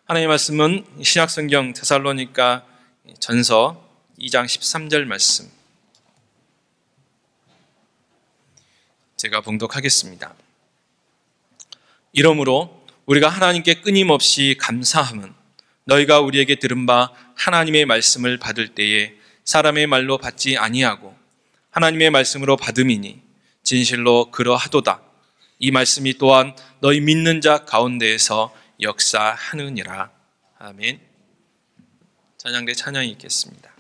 하나님의 말씀은 신약성경 데살로니가 전서 2장 13절 말씀, 제가 봉독하겠습니다. 이러므로 우리가 하나님께 끊임없이 감사함은 너희가 우리에게 들은 바 하나님의 말씀을 받을 때에 사람의 말로 받지 아니하고 하나님의 말씀으로 받음이니 진실로 그러하도다. 이 말씀이 또한 너희 믿는 자 가운데에서 역사하느니라. 아멘. 찬양대 찬양이 있겠습니다.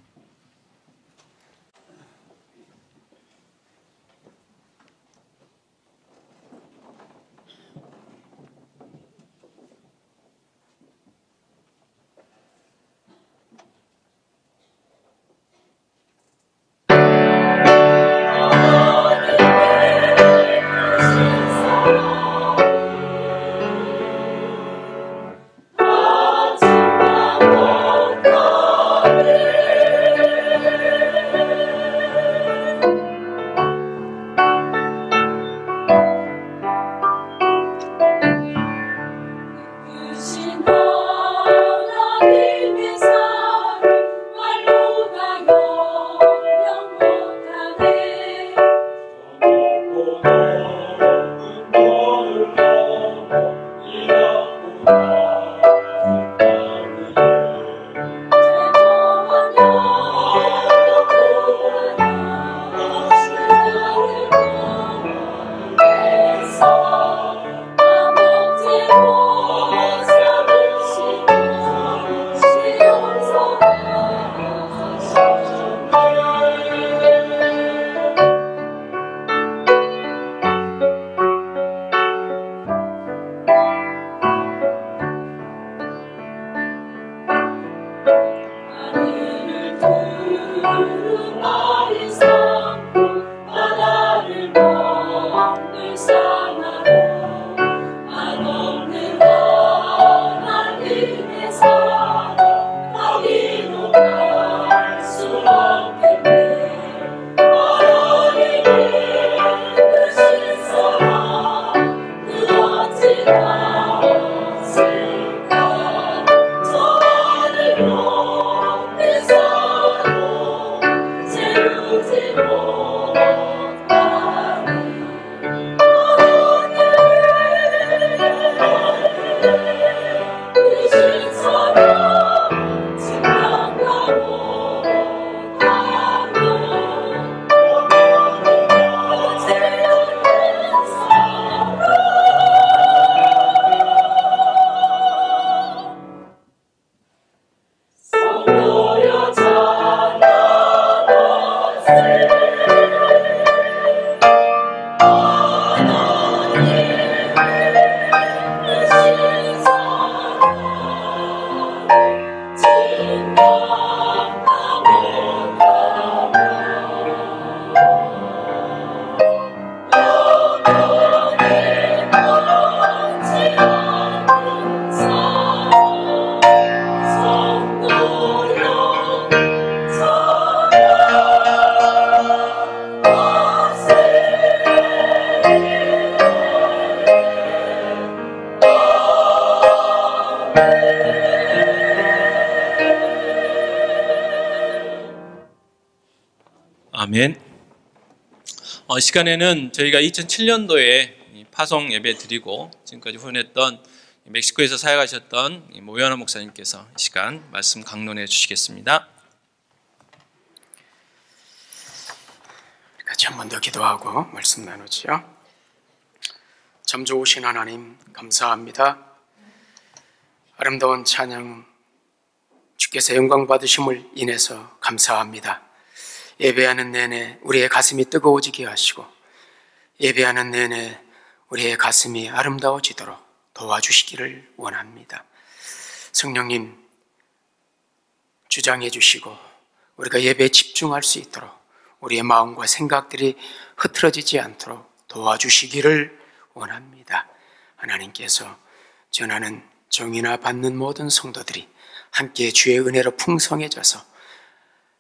아멘. 시간에는 저희가 2007년도에 파송 예배 드리고 지금까지 후원했던 멕시코에서 사역하셨던 모연아 목사님께서 이 시간 말씀 강론해 주시겠습니다. 같이 한 번 더 기도하고 말씀 나누지요. 참 좋으신 하나님 감사합니다. 아름다운 찬양 주께서 영광 받으심을 인해서 감사합니다. 예배하는 내내 우리의 가슴이 뜨거워지게 하시고 예배하는 내내 우리의 가슴이 아름다워지도록 도와주시기를 원합니다. 성령님 주장해 주시고 우리가 예배에 집중할 수 있도록 우리의 마음과 생각들이 흐트러지지 않도록 도와주시기를 원합니다. 하나님께서 전하는 정의나 받는 모든 성도들이 함께 주의 은혜로 풍성해져서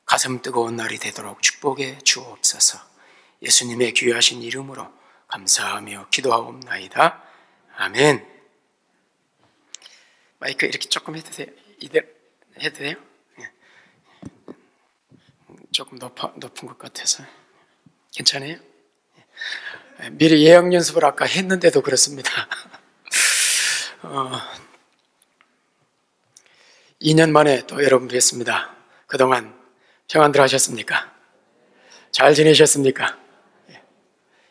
가슴 뜨거운 날이 되도록 축복해 주옵소서. 예수님의 귀하신 이름으로 감사하며 기도하옵나이다. 아멘. 마이크 이렇게 조금 해도 돼요? 이대로 해도 돼요? 조금 높은 것 같아서. 괜찮아요? 미리 예약 연습을 아까 했는데도 그렇습니다. 2년 만에 또 여러분 뵙습니다. 그동안 평안들 하셨습니까? 잘 지내셨습니까?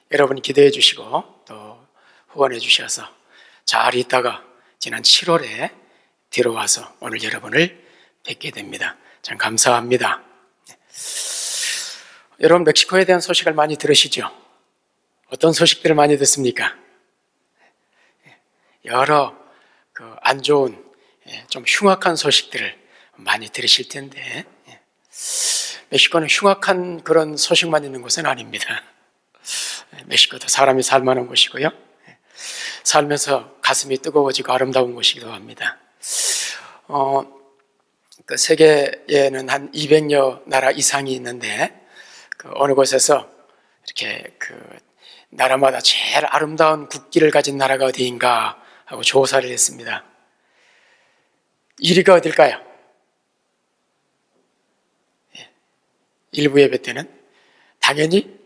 여러분이 기대해 주시고 또 후원해 주셔서 잘 있다가 지난 7월에 들어와서 오늘 여러분을 뵙게 됩니다. 참 감사합니다. 여러분 멕시코에 대한 소식을 많이 들으시죠? 어떤 소식들을 많이 듣습니까? 여러 안 좋은 좀 흉악한 소식들을 많이 들으실 텐데 멕시코는 흉악한 그런 소식만 있는 곳은 아닙니다. 멕시코도 사람이 살만한 곳이고요. 살면서 가슴이 뜨거워지고 아름다운 곳이기도 합니다. 그 세계에는 한 200여 나라 이상이 있는데 어느 곳에서 이렇게 나라마다 제일 아름다운 국기를 가진 나라가 어디인가 하고 조사를 했습니다. 1위가 어딜까요? 일부 예배 때는 당연히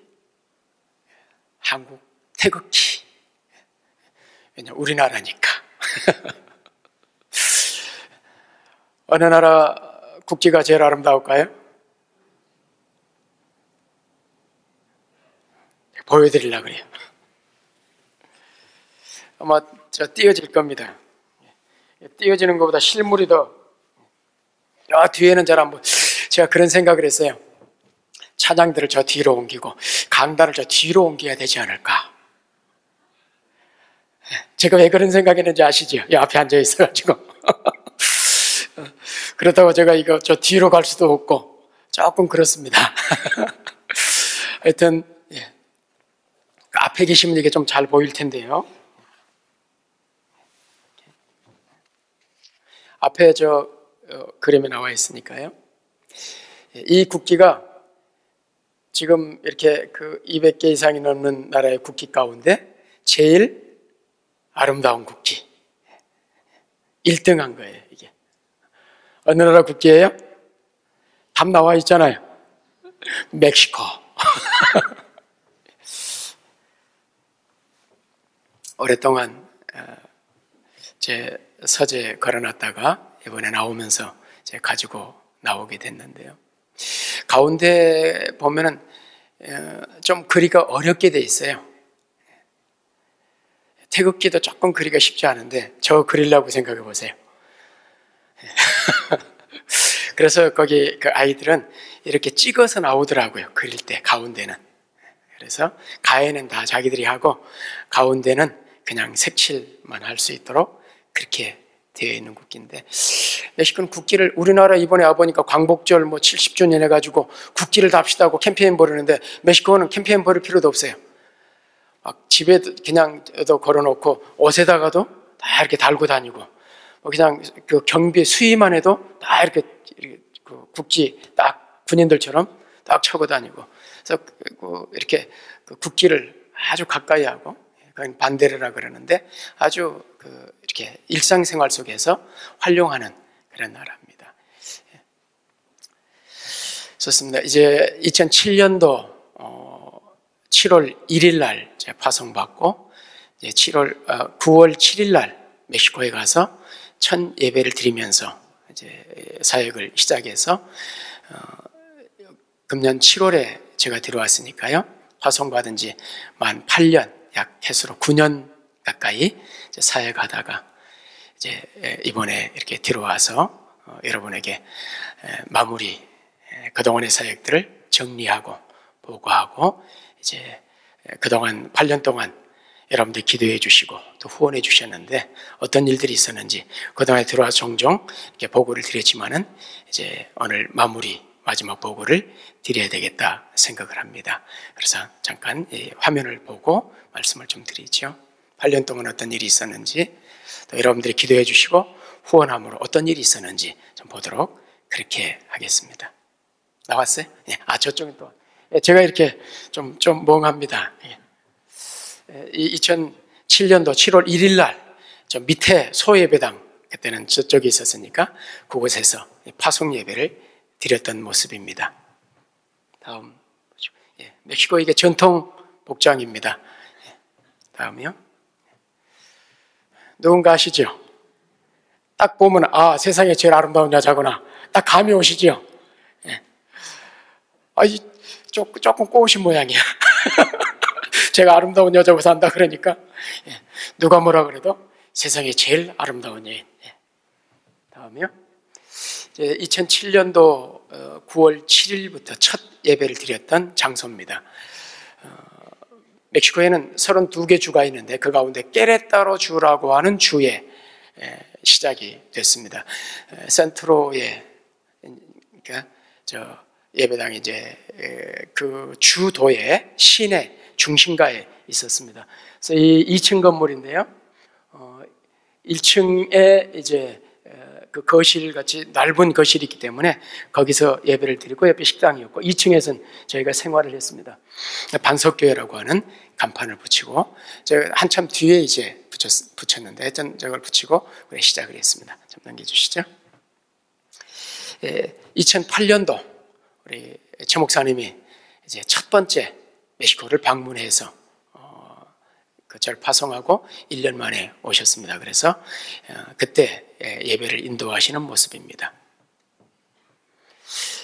한국 태극기. 왜냐면 우리나라니까. 어느 나라 국기가 제일 아름다울까요? 보여드리려고 그래요. 아마 띄어질 겁니다. 띄어지는 것보다 실물이 더 뒤에는 잘 안 보여. 제가 그런 생각을 했어요. 찬양들을 저 뒤로 옮기고 강단을 저 뒤로 옮겨야 되지 않을까. 제가 왜 그런 생각했는지 아시죠? 이 앞에 앉아 있어가지고. 그렇다고 제가 이거 저 뒤로 갈 수도 없고 조금 그렇습니다. 하여튼 앞에 계시면 이게 좀 잘 보일 텐데요. 앞에 그림에 나와 있으니까요. 이 국기가 지금 이렇게 200개 이상이 넘는 나라의 국기 가운데 제일 아름다운 국기. 1등한 거예요, 이게. 어느 나라 국기예요? 답 나와 있잖아요. 멕시코. 오랫동안 제 서재 걸어놨다가 이번에 나오면서 제가 가지고 나오게 됐는데요. 가운데 보면은 좀 그리가 어렵게 돼 있어요. 태극기도 조금 그리기가 쉽지 않은데 저 그리려고 생각해 보세요. 그래서 거기 아이들은 이렇게 찍어서 나오더라고요. 그릴 때 가운데는. 그래서 가해는 다 자기들이 하고 가운데는 그냥 색칠만 할 수 있도록 그렇게 되어 있는 국기인데, 멕시코는 국기를, 우리나라 이번에 와보니까 광복절 70주년 해가지고 국기를 답시다고 캠페인 벌이는데 멕시코는 캠페인 벌일 필요도 없어요. 막 집에 그냥 걸어놓고 옷에다가도 다 이렇게 달고 다니고, 그냥 경비 수위만 해도 다 이렇게 국기 딱 군인들처럼 딱 차고 다니고, 그래서 이렇게 국기를 아주 가까이 하고, 그건 반데르라 그러는데 아주 이렇게 일상생활 속에서 활용하는 그런 나라입니다. 좋습니다. 이제 2007년도 7월 1일 날 제가 파송받고 이제 9월 7일 날 멕시코에 가서 첫 예배를 드리면서 이제 사역을 시작해서 금년 7월에 제가 들어왔으니까요. 파송받은 지 만 8년, 약 해수로 9년 가까이 사역하다가 이제 이번에 이렇게 들어와서 여러분에게 마무리, 그동안의 사역들을 정리하고 보고하고, 이제 그동안 8년 동안 여러분들 기도해 주시고 또 후원해 주셨는데 어떤 일들이 있었는지 그동안에 들어와 종종 이렇게 보고를 드렸지만은 이제 오늘 마지막 보고를 드려야 되겠다 생각을 합니다. 그래서 잠깐 이 화면을 보고 말씀을 좀 드리죠. 8년 동안 어떤 일이 있었는지, 또 여러분들이 기도해 주시고 후원함으로 어떤 일이 있었는지 좀 보도록 그렇게 하겠습니다. 나왔어요? 저쪽은 또 제가 이렇게 좀 멍합니다. 2007년도 7월 1일 날 저 밑에 소예배당 그때는 저쪽에 있었으니까 그곳에서 파송 예배를 드렸던 모습입니다. 다음 보죠. 멕시코 이게 전통 복장입니다. 다음이요. 누군가 아시죠? 딱 보면 세상에 제일 아름다운 여자구나. 딱 감이 오시죠? 조금 꼬우신 모양이야. 제가 아름다운 여자고 산다 그러니까 누가 뭐라 그래도 세상에 제일 아름다운 여인. 다음이요. 2007년도 9월 7일부터 첫 예배를 드렸던 장소입니다. 멕시코에는 32개 주가 있는데 그 가운데 깨레따로 주라고 하는 주에 시작이 됐습니다. 센트로에 그러니까 예배당이 이제 그 주도의 시내 중심가에 있었습니다. 그래서 이 2층 건물인데요. 1층에 이제 그 거실 같이 넓은 거실이 있기 때문에 거기서 예배를 드리고 옆에 식당이었고 2층에서는 저희가 생활을 했습니다. 반석교회라고 하는 간판을 붙이고 한참 뒤에 이제 붙였는데 저걸 붙이고 시작을 했습니다. 좀 넘겨주시죠. 2008년도 우리 최 목사님이 이제 첫 번째 멕시코를 방문해서 절 파송하고 1년 만에 오셨습니다. 그래서 그때 예배를 인도하시는 모습입니다.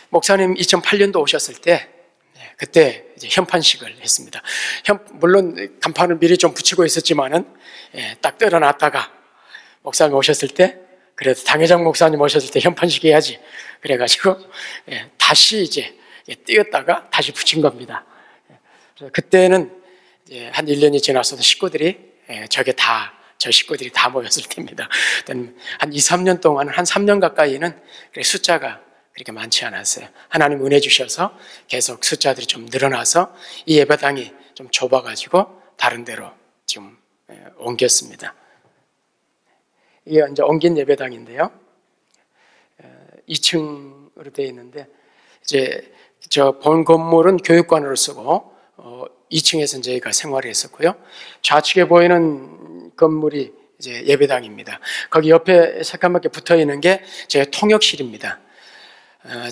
목사님 2008년도 오셨을 때 그때 이제 현판식을 했습니다. 물론 간판을 미리 좀 붙이고 있었지만은 딱 때려놨다가 목사님 오셨을 때 그래도 당회장 목사님 오셨을 때 현판식 해야지 그래가지고 다시 이제 띄었다가 다시 붙인 겁니다. 그때는 한 1년이 지나서도 식구들이 저 식구들이 다 모였을 때입니다. 한 2, 3년 동안 한 3년 가까이는 숫자가 그렇게 많지 않았어요. 하나님 은혜 주셔서 계속 숫자들이 좀 늘어나서 이 예배당이 좀 좁아가지고 다른 데로 지금 옮겼습니다. 이게 이제 옮긴 예배당인데요. 2층으로 되어 있는데 이제 저 본 건물은 교육관으로 쓰고 2층에서 저희가 생활을 했었고요. 좌측에 보이는 건물이 이제 예배당입니다. 거기 옆에 새까맣게 붙어 있는 게 제 통역실입니다.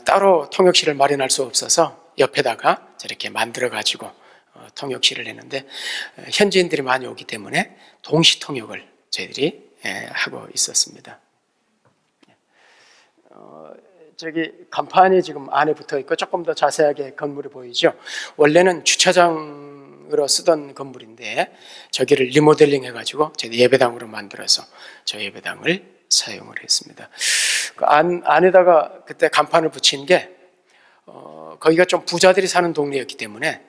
따로 통역실을 마련할 수 없어서 옆에다가 저렇게 만들어 가지고 통역실을 했는데 현지인들이 많이 오기 때문에 동시 통역을 저희들이 하고 있었습니다. 저기 간판이 지금 안에 붙어 있고 조금 더 자세하게 건물이 보이죠. 원래는 주차장으로 쓰던 건물인데 저기를 리모델링 해가지고 저희 예배당으로 만들어서 저 예배당을 사용을 했습니다. 그 안에다가 그때 간판을 붙인 게 거기가 좀 부자들이 사는 동네였기 때문에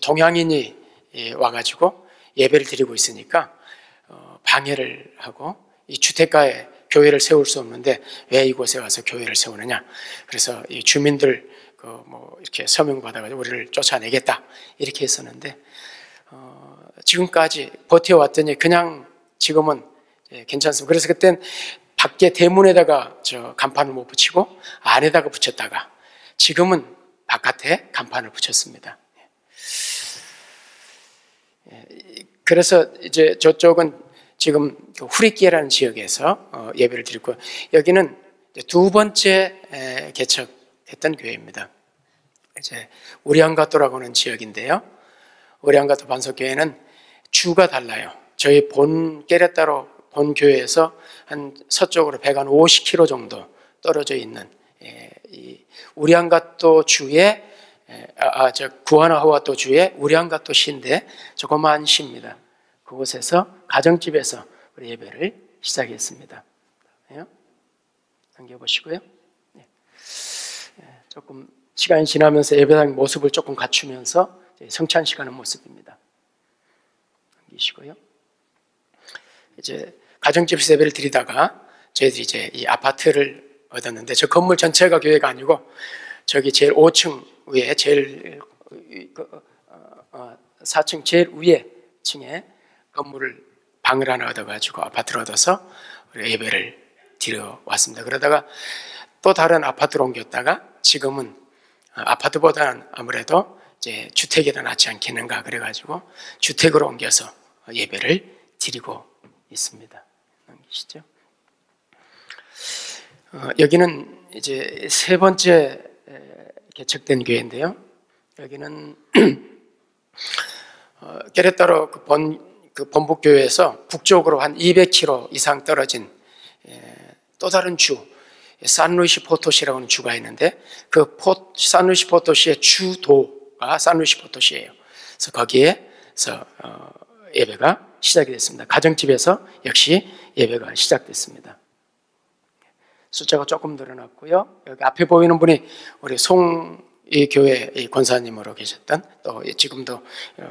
동양인이 와가지고 예배를 드리고 있으니까 방해를 하고 이 주택가에 교회를 세울 수 없는데 왜 이곳에 와서 교회를 세우느냐. 그래서 이 주민들 이렇게 서명 받아가지고 우리를 쫓아내겠다 이렇게 했었는데 지금까지 버텨왔더니 그냥 지금은 괜찮습니다. 그래서 그땐 밖에 대문에다가 저 간판을 못 붙이고 안에다가 붙였다가 지금은 바깥에 간판을 붙였습니다. 그래서 이제 저쪽은 지금 후리키에라는 지역에서 예배를 드리고 여기는 두 번째 개척했던 교회입니다. 이제 우리안가토라고 하는 지역인데요. 우리안가토 반석교회는 주가 달라요. 저희 본 깨레따로 본 교회에서 한 서쪽으로 150km 정도 떨어져 있는 이 우리안가토 주의 구아나후아토 주의 우리안가토 시인데 조그마한 시입니다. 그곳에서 가정집에서 우리 예배를 시작했습니다. 넘겨보시고요. 조금 시간이 지나면서 예배당 모습을 조금 갖추면서 성찬식하는 모습입니다. 넘기시고요. 이제 가정집에서 예배를 드리다가 저희들이 이제 이 아파트를 얻었는데 저 건물 전체가 교회가 아니고 저기 제일 5층 위에 제일 4층 제일 위에 층에 건물을 방을 하나 얻어가지고 아파트를 얻어서 우리 예배를 드려 왔습니다. 그러다가 또 다른 아파트로 옮겼다가 지금은 아파트보다는 아무래도 이제 주택이 더 낫지 않겠는가 그래가지고 주택으로 옮겨서 예배를 드리고 있습니다. 넘기시죠. 여기는 이제 세 번째 개척된 교회인데요. 여기는 깨레따로 그 본부교회에서 북쪽으로 한 200km 이상 떨어진 또 다른 주, 산루이시 포토시라고 하는 주가 있는데, 그 산루이시 포토시의 주도가 산루이시 포토시예요. 그래서 거기에서 예배가 시작이 됐습니다. 가정집에서 역시 예배가 시작됐습니다. 숫자가 조금 늘어났고요. 여기 앞에 보이는 분이 우리 이 교회 권사님으로 계셨던, 또 지금도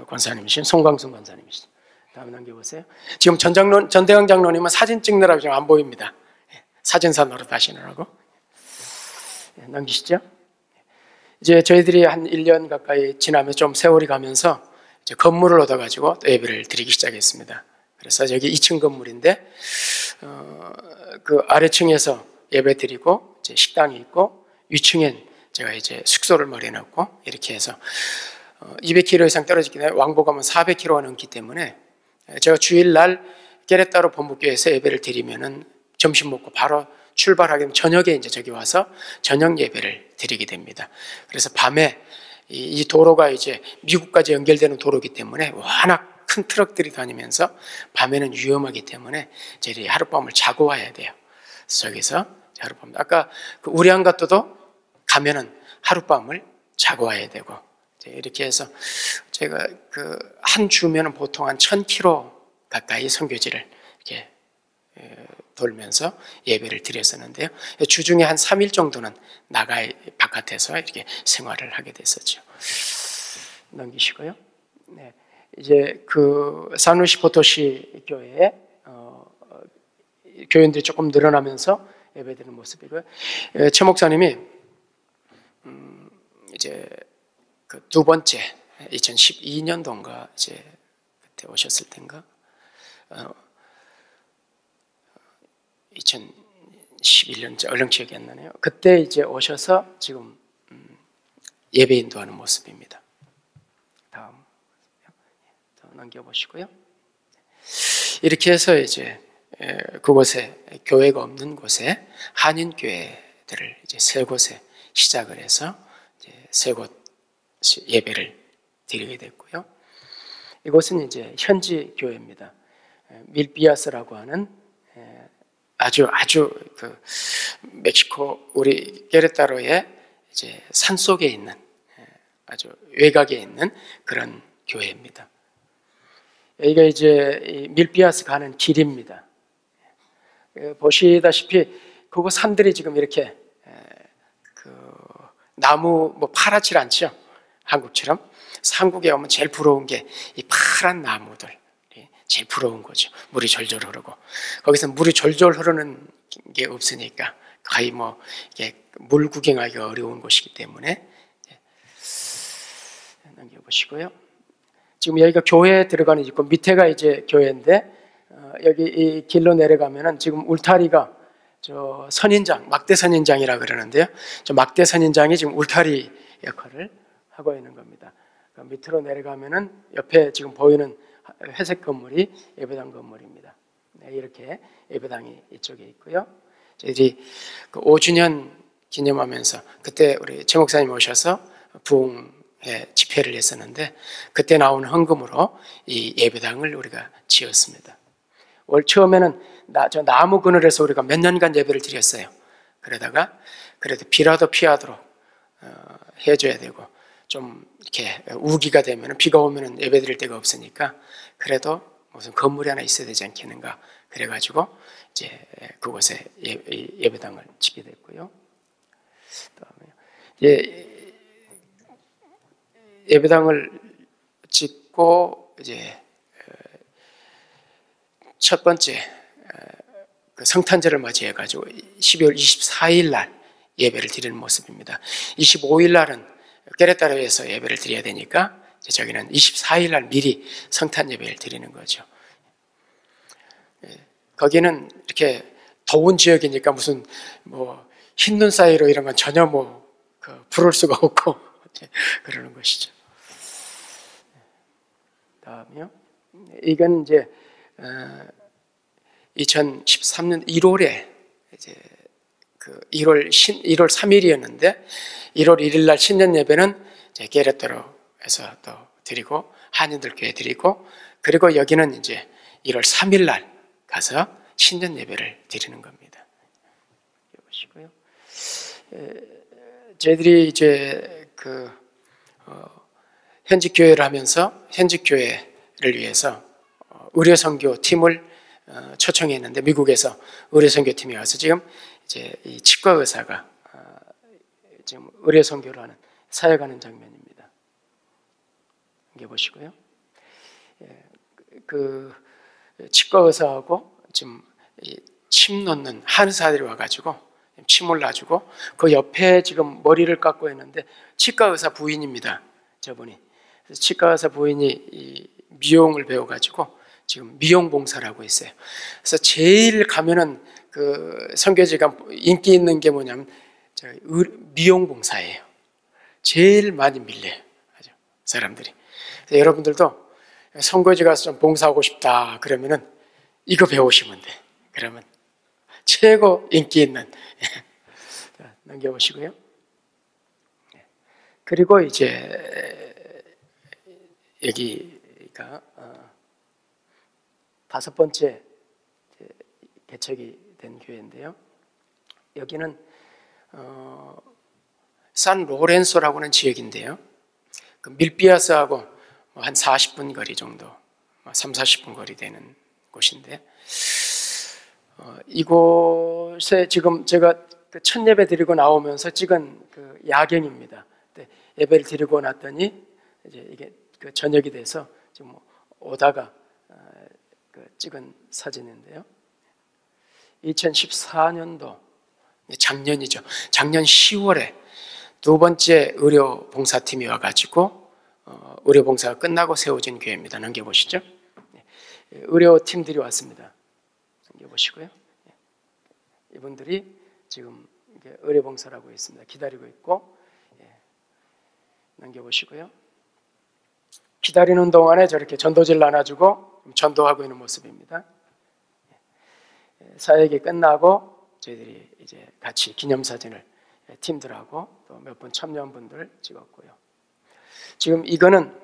권사님이신 송광순 권사님이시죠. 다음 넘겨보세요. 지금 전대강 장로님은 사진 찍느라고 지금 안 보입니다. 사진사 노릇하시느라고. 넘기시죠. 이제 저희들이 한 1년 가까이 지나면 좀 세월이 가면서 이제 건물을 얻어가지고 또 예배를 드리기 시작했습니다. 그래서 여기 2층 건물인데, 그 아래층에서 예배 드리고, 이제 식당이 있고, 위층엔 제가 이제 숙소를 마련했고, 이렇게 해서 200km 이상 떨어지기 때문에 왕복하면 400km가 넘기 때문에 제가 주일날 깨레따로 본부교회에서 예배를 드리면은 점심 먹고 바로 출발하게 되면 저녁에 이제 저기 와서 저녁 예배를 드리게 됩니다. 그래서 밤에 이 도로가 이제 미국까지 연결되는 도로이기 때문에 워낙 큰 트럭들이 다니면서 밤에는 위험하기 때문에 저희들이 하룻밤을 자고 와야 돼요. 그래서 저기서 하룻밤, 아까 그 우량가또도 가면은 하룻밤을 자고 와야 되고, 이렇게 해서 제가 그 한 주면은 보통 한 1000km 가까이 선교지를 이렇게 돌면서 예배를 드렸었는데요. 주중에 한 3일 정도는 바깥에서 이렇게 생활을 하게 됐었죠. 넘기시고요. 네. 이제 그 산루이시 포토시 교회에 교인들이 조금 늘어나면서 예배드리는 모습이고요. 최 목사님이 이제 그 두 번째 2012년도인가 이제 그때 오셨을 때인가 2011년 얼른 기억이 안 나네요. 그때 이제 오셔서 지금 예배 인도하는 모습입니다. 다음 넘겨보시고요. 이렇게 해서 이제 그곳에 교회가 없는 곳에 한인 교회들을 이제 세 곳에 시작을 해서 이제 세 곳 예배를 드리게 됐고요. 이곳은 이제 현지 교회입니다. 밀비아스라고 하는 아주 그 멕시코 우리 게레타로의 이제 산 속에 있는 아주 외곽에 있는 그런 교회입니다. 여기가 이제 밀비아스 가는 길입니다. 보시다시피 그거 산들이 지금 이렇게 그 나무 뭐 파랗지 않죠? 한국처럼. 한국에 오면 제일 부러운 게 이 파란 나무들. 제일 부러운 거죠. 물이 졸졸 흐르고. 거기서 물이 졸졸 흐르는 게 없으니까 거의 뭐 이게 물 구경하기가 어려운 곳이기 때문에. 넘겨보시고요. 지금 여기가 교회에 들어가는 있고 밑에가 이제 교회인데, 여기 이 길로 내려가면은 지금 울타리가 저 선인장, 막대 선인장이라 그러는데요. 저 막대 선인장이 지금 울타리 역할을 하고 있는 겁니다. 밑으로 내려가면은 옆에 지금 보이는 회색 건물이 예배당 건물입니다. 네, 이렇게 예배당이 이쪽에 있고요. 저희들이 그 5주년 기념하면서 그때 우리 최 목사님 오셔서 부흥회 집회를 했었는데 그때 나온 헌금으로 이 예배당을 우리가 지었습니다. 올 처음에는 저 나무 그늘에서 우리가 몇 년간 예배를 드렸어요. 그러다가 그래도 비라도 피하도록 해줘야 되고 좀 이렇게 우기가 되면 비가 오면 예배 드릴 데가 없으니까 그래도 무슨 건물이 하나 있어야 되지 않겠는가 그래가지고 이제 그곳에 예배당을 짓게 됐고요. 예배당을 짓고 이제 첫 번째 그 성탄절을 맞이해가지고 12월 24일 날 예배를 드리는 모습입니다. 25일 날은 깨레따로에서 예배를 드려야 되니까 저기는 24일 날 미리 성탄 예배를 드리는 거죠. 거기는 이렇게 더운 지역이니까 무슨 뭐 흰눈 사이로 이런 건 전혀 뭐 부를 수가 없고 그러는 것이죠. 다음이요. 이건 이제 2013년 1월에 이제 1월 3일이었는데 1월 1일 날 신년 예배는 이제 게레토로에서 또 드리고 한인들 교회 드리고, 그리고 여기는 이제 1월 3일 날 가서 신년 예배를 드리는 겁니다. 보시고요. 저희들이 이제 현직 교회를 하면서 현직 교회를 위해서 의료 선교 팀을 초청했는데, 미국에서 의료 선교 팀이 와서 지금 이제 이 치과 의사가 지금 의료 선교를 하는 사역하는 장면입니다. 이게 보시고요. 그 치과 의사하고 지금 침 놓는 한의사들이 와가지고 침을 놔주고, 그 옆에 지금 머리를 깎고 있는데 치과 의사 부인입니다. 저분이. 그래서 치과 의사 부인이 미용을 배워가지고 지금 미용 봉사를 하고 있어요. 그래서 제일 가면은 그 선교지가 인기 있는 게 뭐냐면 미용 봉사예요. 제일 많이 밀려요, 아주 사람들이. 그래서 여러분들도 선교지 가서 좀 봉사하고 싶다 그러면은 이거 배우시면 돼. 그러면 최고 인기 있는. 자, 넘겨보시고요. 그리고 이제 여기가 5번째 개척이 된 교회인데요. 여기는 산 로렌소라고 하는 지역인데요. 그 밀피아스하고 한 40분 거리 정도, 3, 40분 거리 되는 곳인데, 이곳에 지금 제가 첫 예배 드리고 나오면서 찍은 그 야경입니다. 예배를 드리고 났더니 이제 이게 그 저녁이 돼서 지금 오다가 찍은 사진인데요. 2014년도 작년이죠. 작년 10월에 두 번째 의료 봉사팀이 와가지고 의료 봉사가 끝나고 세워진 교회입니다. 넘겨보시죠. 의료 팀들이 왔습니다. 넘겨보시고요. 이분들이 지금 의료 봉사를 하고 있습니다. 기다리고 있고, 넘겨보시고요. 기다리는 동안에 저렇게 전도지를 나눠주고 전도하고 있는 모습입니다. 사역이 끝나고 저희들이 이제 같이 기념사진을 팀들하고 또 몇 분 참여한 분들 찍었고요. 지금 이거는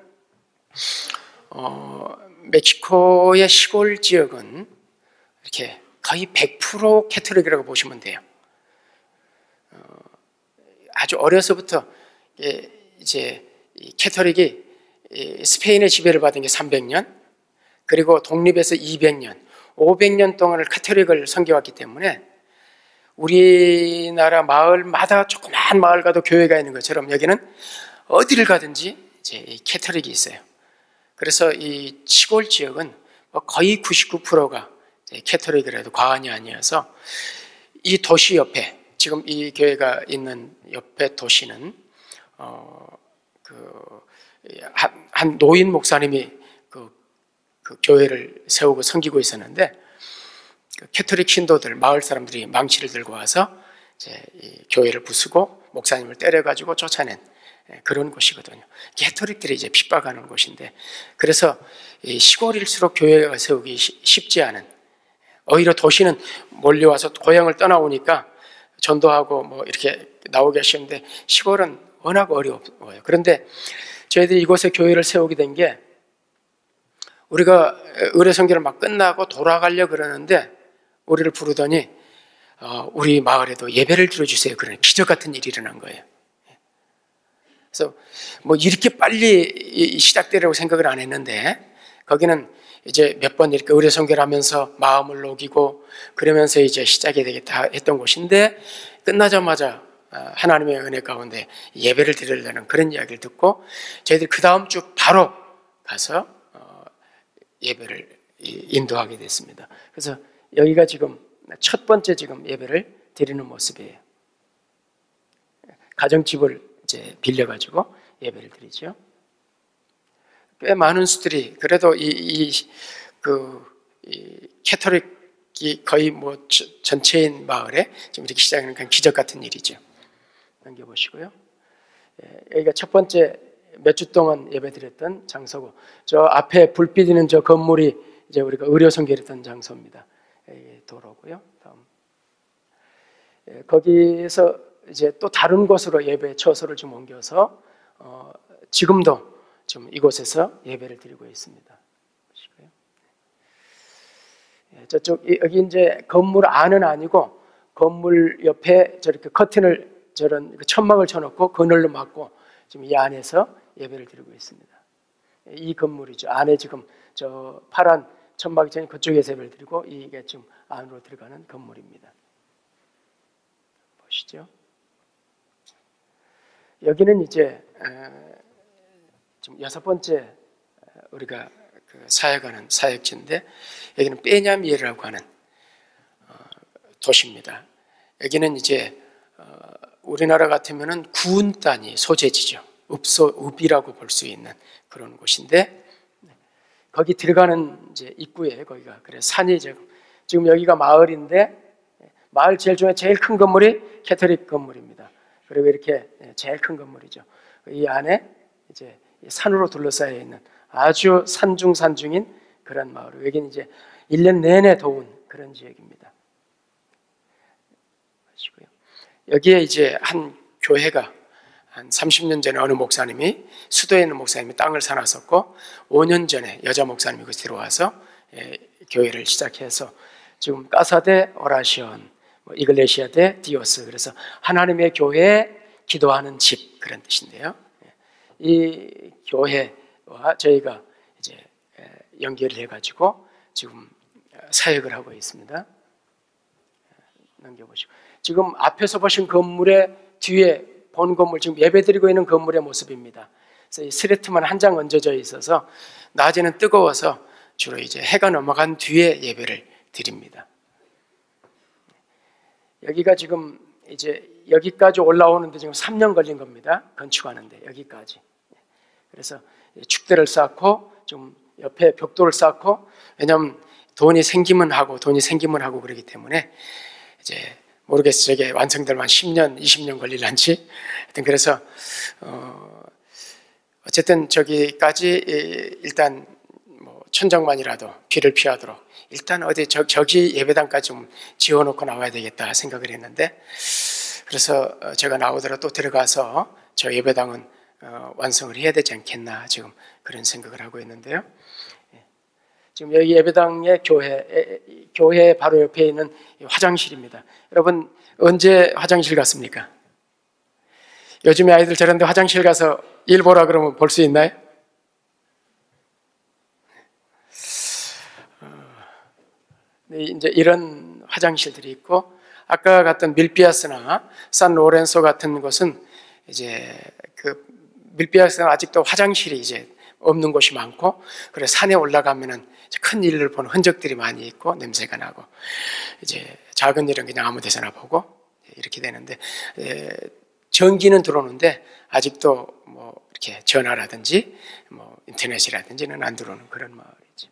멕시코의 시골 지역은 이렇게 거의 100% 캐톨릭이라고 보시면 돼요. 아주 어려서부터 이제 캐톨릭이 스페인의 지배를 받은 게 300년, 그리고 독립해서 200년, 500년 동안을 캐톨릭을 섬겨왔기 때문에 우리나라 마을마다 조그마한 마을 가도 교회가 있는 것처럼 여기는 어디를 가든지 이제 캐톨릭이 있어요. 그래서 이 시골 지역은 거의 99%가 캐톨릭이라도 과언이 아니어서, 이 도시 옆에 지금 이 교회가 있는 옆에 도시는 한 노인 목사님이 그 교회를 세우고 섬기고 있었는데, 그 캐톨릭 신도들, 마을 사람들이 망치를 들고 와서 이제 이 교회를 부수고 목사님을 때려가지고 쫓아낸 그런 곳이거든요. 캐톨릭들이 이제 핍박하는 곳인데, 그래서 이 시골일수록 교회가 세우기 쉽지 않은, 오히려 도시는 몰려와서 고향을 떠나오니까 전도하고 뭐 이렇게 나오기 쉬운데 시골은 워낙 어려워요. 그런데 저희들이 이곳에 교회를 세우게 된 게, 우리가 의뢰 선교를 막 끝나고 돌아가려고 그러는데 우리를 부르더니 우리 마을에도 예배를 드려주세요. 그런 기적 같은 일이 일어난 거예요. 그래서 뭐 이렇게 빨리 시작되라고 생각을 안 했는데, 거기는 이제 몇 번 이렇게 의뢰 선교를 하면서 마음을 녹이고 그러면서 이제 시작이 되겠다 했던 곳인데, 끝나자마자 하나님의 은혜 가운데 예배를 드리려는 그런 이야기를 듣고 저희들이 그 다음 주 바로 가서 예배를 인도하게 됐습니다. 그래서 여기가 지금 첫 번째 지금 예배를 드리는 모습이에요. 가정집을 이제 빌려가지고 예배를 드리죠. 꽤 많은 수들이, 그래도 이 캐톨릭이 거의 뭐 전체인 마을에 지금 이렇게 시작하는 그런 기적 같은 일이죠. 넘겨보시고요. 여기가 첫 번째 몇 주 동안 예배드렸던 장소고, 저 앞에 불빛 있는 저 건물이 이제 우리가 의료 선교했던 장소입니다. 도로고요. 다음. 거기에서 이제 또 다른 곳으로 예배 처소를 좀 옮겨서 지금도 좀 이곳에서 예배를 드리고 있습니다. 보시고요. 저쪽 여기 이제 건물 안은 아니고 건물 옆에 저렇게 커튼을 저런 천막을 쳐놓고 그늘로 막고 지금 이 안에서 예배를 드리고 있습니다. 이 건물이죠. 안에 지금 저 파란 천막이 전에 그쪽에서 예배를 드리고 이게 지금 안으로 들어가는 건물입니다. 보시죠. 여기는 이제 지금 6번째 우리가 그 사역하는 사역지인데 여기는 빼냐미에라고 하는 도시입니다. 여기는 이제 우리나라 같으면은 구운 땅이 소재지죠. 읍이라고 볼 수 있는 그런 곳인데 거기 들어가는 이제 입구에 거기가 그래서 산이 지금 여기가 마을인데 마을 중에 제일 큰 건물이 캐톨릭 건물입니다. 그리고 이렇게 제일 큰 건물이죠. 이 안에 이제 산으로 둘러싸여 있는 아주 산중인 그런 마을. 여기는 이제 1년 내내 더운 그런 지역입니다. 여기에 이제 한 교회가 한 30년 전에 어느 목사님이 수도에 있는 목사님이 땅을 사놨었고 5년 전에 여자 목사님이 그 들어와서 교회를 시작해서 지금 까사데 오라시온, 이글레시아 데 디오스 그래서 하나님의 교회에 기도하는 집 그런 뜻인데요. 이 교회와 저희가 이제 연결을 해가지고 지금 사역을 하고 있습니다. 넘겨보시고 지금 앞에서 보신 건물의 뒤에 본 건물 지금 예배드리고 있는 건물의 모습입니다. 그래서 이 스레트만 한 장 얹어져 있어서 낮에는 뜨거워서 주로 이제 해가 넘어간 뒤에 예배를 드립니다. 여기가 지금 이제 여기까지 올라오는데 지금 3년 걸린 겁니다. 건축하는데 여기까지. 그래서 축대를 쌓고 좀 옆에 벽돌을 쌓고 왜냐하면 돈이 생기면 하고 그러기 때문에 이제 모르겠어요. 저게 완성될만 10년, 20년 걸릴런지. 하여튼 그래서 어쨌든 저기까지 일단 뭐 천정만이라도 비를 피하도록 일단 어디 저기 예배당까지 좀 지어놓고 나와야 되겠다 생각을 했는데 그래서 제가 나오더라도 또 들어가서 저 예배당은 완성을 해야 되지 않겠나 지금 그런 생각을 하고 있는데요. 지금 여기 예배당의 교회 바로 옆에 있는 화장실입니다. 여러분 언제 화장실 갔습니까? 요즘에 아이들 저런데 화장실 가서 일 보라 그러면 볼 수 있나요? 이제 이런 화장실들이 있고 아까 갔던 밀피아스나 산 로렌소 같은 곳은 이제 그 밀피아스는 아직도 화장실이 이제 없는 곳이 많고 그래서 산에 올라가면은 큰 일을 보는 흔적들이 많이 있고 냄새가 나고 이제 작은 일은 그냥 아무 데서나 보고 이렇게 되는데 전기는 들어오는데 아직도 뭐 이렇게 전화라든지 뭐 인터넷이라든지는 안 들어오는 그런 마을이죠.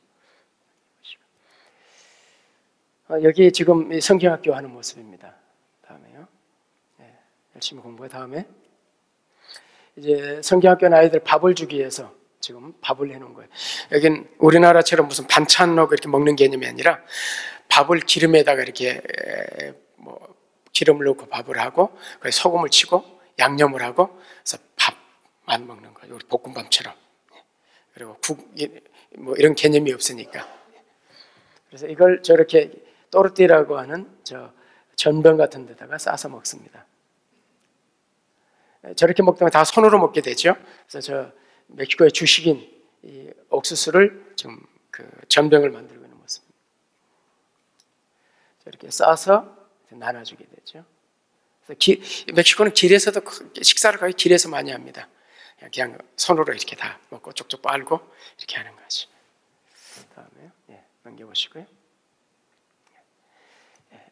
여기 지금 성경학교 하는 모습입니다. 다음에요. 열심히 공부해. 다음에 이제 성경학교 아이들 밥을 주기 위해서 지금 밥을 해놓은 거예요. 여긴 우리나라처럼 무슨 반찬으로 이렇게 먹는 개념이 아니라 밥을 기름에다가 이렇게 뭐 기름을 넣고 밥을 하고 소금을 치고 양념을 하고 그래서 밥만 먹는 거예요. 우리 볶음밥처럼. 그리고 국 뭐 이런 개념이 없으니까. 그래서 이걸 저렇게 또르띠라고 하는 저 전병 같은 데다가 싸서 먹습니다. 저렇게 먹다가 다 손으로 먹게 되죠. 그래서 저 멕시코의 주식인 이 옥수수를 지금 그 전병을 만들고 있는 모습입니다. 저렇게 싸서 나눠주게 되죠. 그래서 멕시코는 길에서도 식사를 거의 길에서 많이 합니다. 그냥 손으로 이렇게 다 먹고 쪽쪽 빨고 이렇게 하는 거죠. 다음에 넘겨보시고요.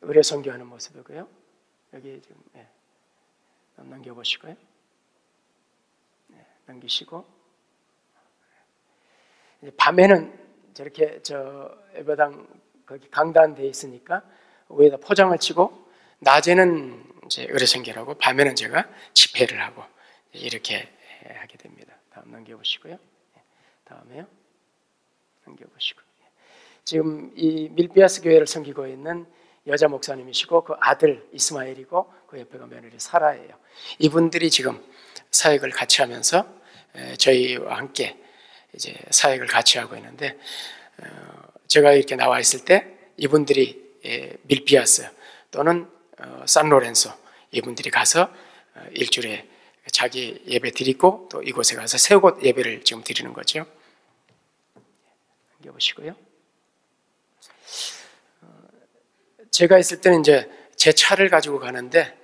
의례 선교하는 모습이고요. 여기 지금 넘겨보시고요. 넘기시고 밤에는 저렇게 저 예배당 거기 강단돼 있으니까 위에다 포장을 치고 낮에는 이제 의례선교라고 밤에는 제가 집회를 하고 이렇게 하게 됩니다. 다음 넘겨보시고요. 다음에요. 넘겨보시고 지금 이 밀피아스 교회를 섬기고 있는 여자 목사님이시고 그 아들 이스마엘이고 그 옆에가 며느리 사라예요. 이분들이 지금 사역을 같이 하면서 저희와 함께 이제 사역을 같이 하고 있는데, 제가 이렇게 나와 있을 때 이분들이 밀피아스 또는 산로렌소 이분들이 가서 일주일에 자기 예배 드리고 또 이곳에 가서 세 곳 예배를 지금 드리는 거죠. 보시고요. 제가 있을 때는 이제 제 차를 가지고 가는데,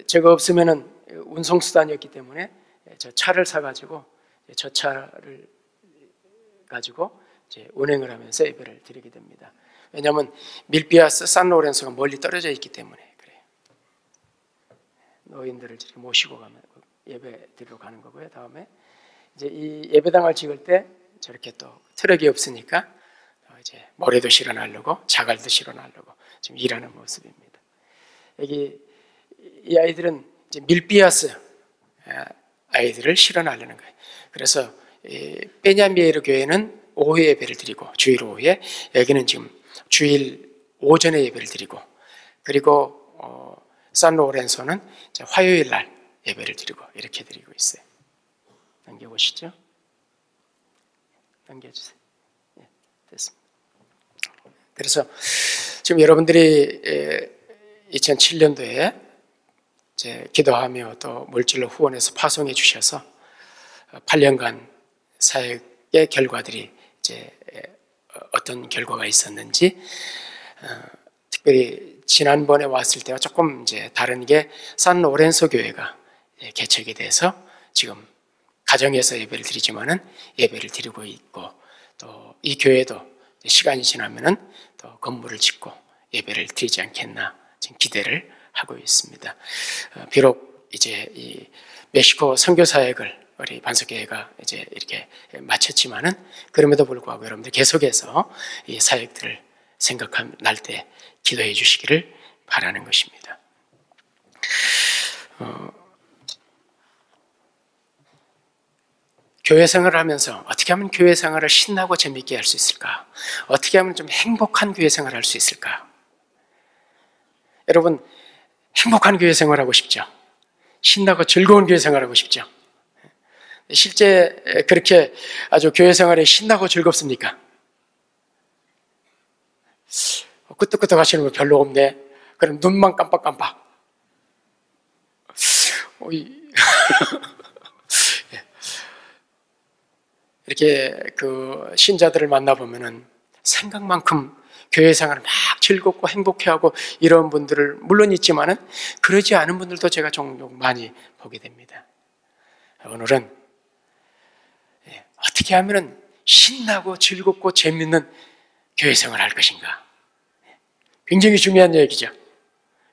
제가 없으면은 운송수단이었기 때문에 저 차를 사가지고 저 차를 가지고 이제 운행을 하면서 예배를 드리게 됩니다. 왜냐하면 밀피아스, 산로렌소가 멀리 떨어져 있기 때문에 그래요. 노인들을 이렇게 모시고 가면 예배 드리러 가는 거고요. 다음에 이제 이 예배당을 찍을 때 저렇게 또 트럭이 없으니까 이제 모래도 실어나르고 자갈도 실어나르고 지금 일하는 모습입니다. 여기 이 아이들은 이제 밀피아스 아이들을 실어나르는 거예요. 그래서 베냐미에르 교회는 오후에 예배를 드리고 주일 오후에, 여기는 지금 주일 오전에 예배를 드리고, 그리고 산로렌소는 화요일 날 예배를 드리고 이렇게 드리고 있어요. 넘겨보시죠. 넘겨주세요. 네, 됐습니다. 그래서 지금 여러분들이 2007년도에 이제 기도하며 또 물질로 후원해서 파송해 주셔서 8년간 사역의 결과들이 이제 어떤 결과가 있었는지, 특별히 지난번에 왔을 때와 조금 이제 다른 게 산로렌소 교회가 개척이 돼서 지금 가정에서 예배를 드리지만은 예배를 드리고 있고, 또 이 교회도 시간이 지나면은 또 건물을 짓고 예배를 드리지 않겠나 지금 기대를 하고 있습니다. 비록 이제 이 멕시코 선교 사역을 우리 반석교회가 이제 이렇게 마쳤지만은, 그럼에도 불구하고 여러분들 계속해서 이 사역들을 생각날 때 기도해 주시기를 바라는 것입니다. 교회 생활을 하면서 어떻게 하면 교회 생활을 신나고 재미있게 할 수 있을까? 어떻게 하면 좀 행복한 교회 생활을 할 수 있을까? 여러분, 행복한 교회 생활하고 싶죠? 신나고 즐거운 교회 생활하고 싶죠? 실제 그렇게 아주 교회 생활이 신나고 즐겁습니까? 끄떡끄떡 하시는 거 별로 없네. 그럼 눈만 깜빡깜빡. 이렇게 그 신자들을 만나보면은 생각만큼 교회 생활을 막 즐겁고 행복해하고 이런 분들을 물론 있지만은, 그러지 않은 분들도 제가 종종 많이 보게 됩니다. 오늘은 어떻게 하면은 신나고 즐겁고 재밌는 교회 생활을 할 것인가? 굉장히 중요한 얘기죠.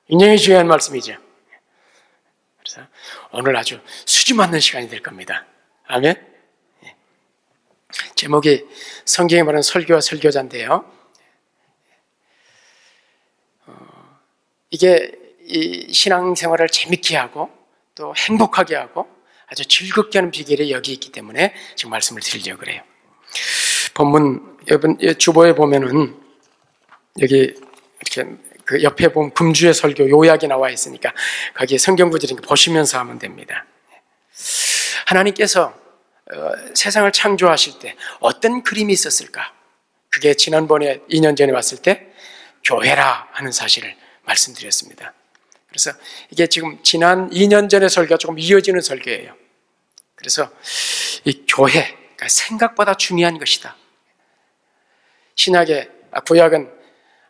굉장히 중요한 말씀이죠. 그래서 오늘 아주 수지 맞는 시간이 될 겁니다. 아멘. 제목이 성경에 말하는 설교와 설교자인데요. 이게 이 신앙생활을 재밌게 하고 또 행복하게 하고 아주 즐겁게 하는 비결이 여기 있기 때문에 지금 말씀을 드리려고 그래요. 본문 여러분 주보에 보면은 여기 이렇게 그 옆에 보면 금주의 설교 요약이 나와 있으니까 거기에 성경 구절을 보시면서 하면 됩니다. 하나님께서 세상을 창조하실 때 어떤 그림이 있었을까? 그게 지난번에 2년 전에 왔을 때 교회라 하는 사실을 말씀드렸습니다. 그래서 이게 지금 지난 2년 전의 설교가 조금 이어지는 설교예요. 그래서 이 교회가 생각보다 중요한 것이다. 신약의 구약은